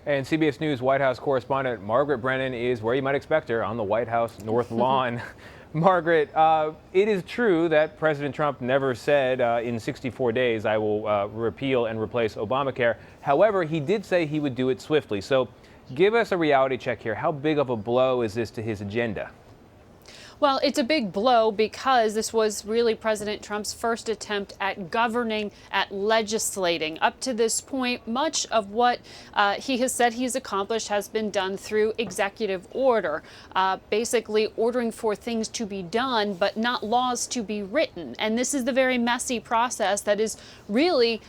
And CBS News White House correspondent Margaret Brennan is where you might expect her, on the White House North Lawn. Margaret, it is true that President Trump never said in 64 days I will repeal and replace Obamacare. However, he did say he would do it swiftly. So give us a reality check here. How big of a blow is this to his agenda? Well, it's a big blow because this was really President Trump's first attempt at governing, at legislating. Up to this point, much of what he has said he's accomplished has been done through executive order, basically ordering for things to be done, but not laws to be written. And this is the very messy process that is really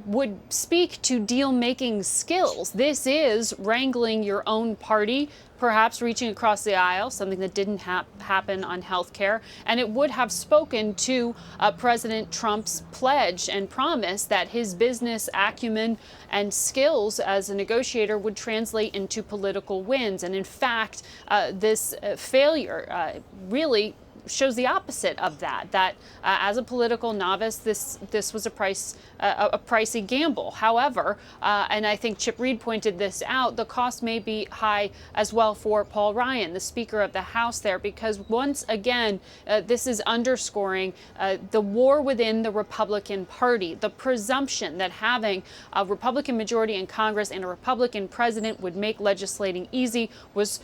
would speak to deal-making skills. This is wrangling your own party, perhaps reaching across the aisle, something that didn't happen on health care. And it would have spoken to President Trump's pledge and promise that his business acumen and skills as a negotiator would translate into political wins. And in fact, this failure really shows the opposite of that, as a political novice, this was a pricey gamble. However, and I think Chip Reed pointed this out, the cost may be high as well for Paul Ryan, the Speaker of the House there, because once again, this is underscoring the war within the Republican Party. The presumption that having a Republican majority in Congress and a Republican president would make legislating easy was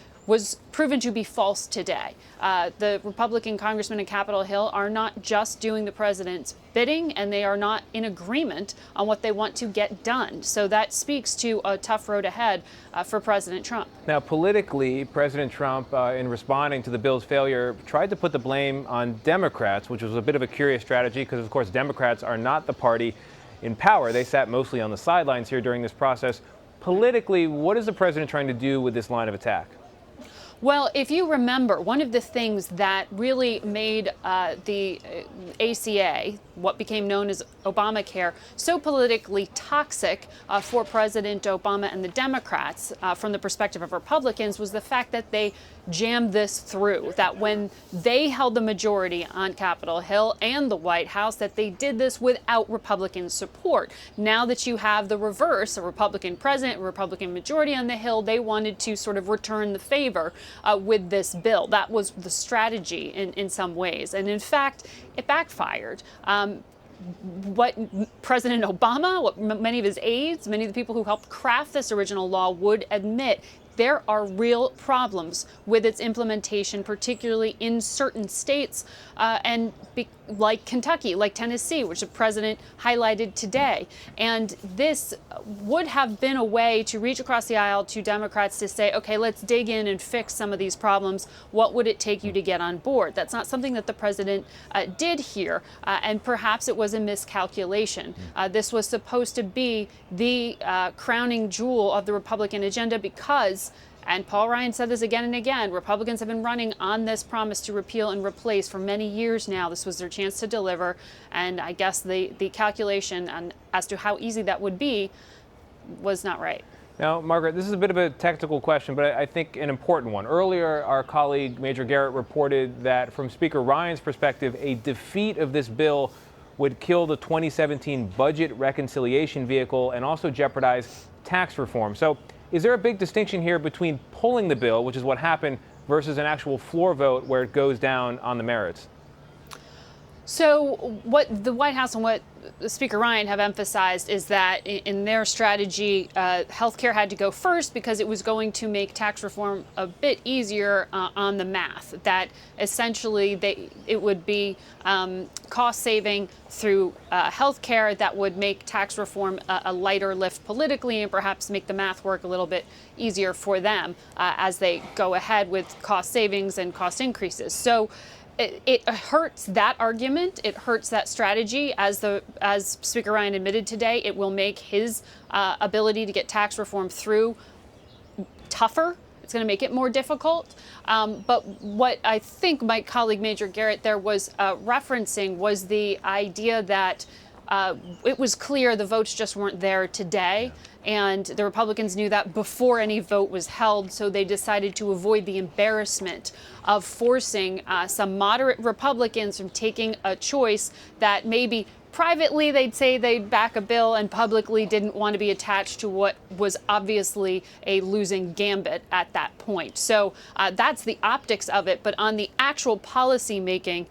proven to be false today. The Republican congressmen in Capitol Hill are not just doing the president's bidding, and they are not in agreement on what they want to get done. So that speaks to a tough road ahead for President Trump. Now, politically, President Trump, in responding to the bill's failure, tried to put the blame on Democrats, which was a bit of a curious strategy because, of course, Democrats are not the party in power. They sat mostly on the sidelines here during this process. Politically, what is the president trying to do with this line of attack? Well, if you remember, one of the things that really made the ACA, what became known as Obamacare, so politically toxic for President Obama and the Democrats from the perspective of Republicans was the fact that they jammed this through, that when they held the majority on Capitol Hill and the White House, that they did this without Republican support. Now that you have the reverse, a Republican president, a Republican majority on the Hill, they wanted to sort of return the favor with this bill. That was the strategy in some ways. And in fact, it backfired. What President Obama, what many of his aides, many of the people who helped craft this original law would admit, there are real problems with its implementation, particularly in certain states like Kentucky, like Tennessee, which the president highlighted today. And this would have been a way to reach across the aisle to Democrats to say, okay, let's dig in and fix some of these problems. What would it take you to get on board? That's not something that the president did here, and perhaps it was a miscalculation. This was supposed to be the crowning jewel of the Republican agenda because, and Paul Ryan said this again and again, Republicans have been running on this promise to repeal and replace for many years now. This was their chance to deliver, and I guess the calculation as to how easy that would be was not right. Now, Margaret, this is a bit of a technical question, but I think an important one. Earlier, our colleague Major Garrett reported that from Speaker Ryan's perspective, a defeat of this bill would kill the 2017 budget reconciliation vehicle and also jeopardize tax reform. So is there a big distinction here between pulling the bill, which is what happened, versus an actual floor vote where it goes down on the merits? So what the White House and what Speaker Ryan have emphasized is that in their strategy, healthcare had to go first because it was going to make tax reform a bit easier on the math. That essentially it would be cost saving through healthcare that would make tax reform a lighter lift politically and perhaps make the math work a little bit easier for them as they go ahead with cost savings and cost increases. So it hurts that argument. It hurts that strategy. As Speaker Ryan admitted today, it will make his ability to get tax reform through tougher. It's going to make it more difficult. But what I think my colleague Major Garrett there was referencing was the idea that it was clear the votes just weren't there today. And the Republicans knew that before any vote was held, so they decided to avoid the embarrassment of forcing some moderate Republicans from taking a choice that maybe privately they'd say they'd back a bill and publicly didn't want to be attached to what was obviously a losing gambit at that point. So that's the optics of it. But on the actual policy making,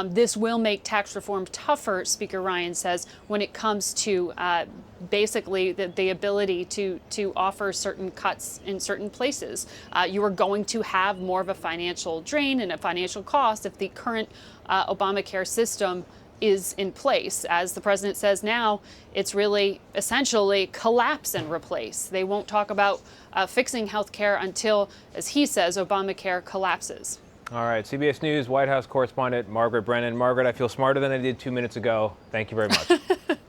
this will make tax reform tougher, Speaker Ryan says, when it comes to basically the ability to offer certain cuts in certain places. You are going to have more of a financial drain and a financial cost if the current Obamacare system is in place. As the president says now, it's really essentially collapse and replace. They won't talk about fixing health care until, as he says, Obamacare collapses. All right, CBS News White House correspondent Margaret Brennan. Margaret, I feel smarter than I did 2 minutes ago. Thank you very much.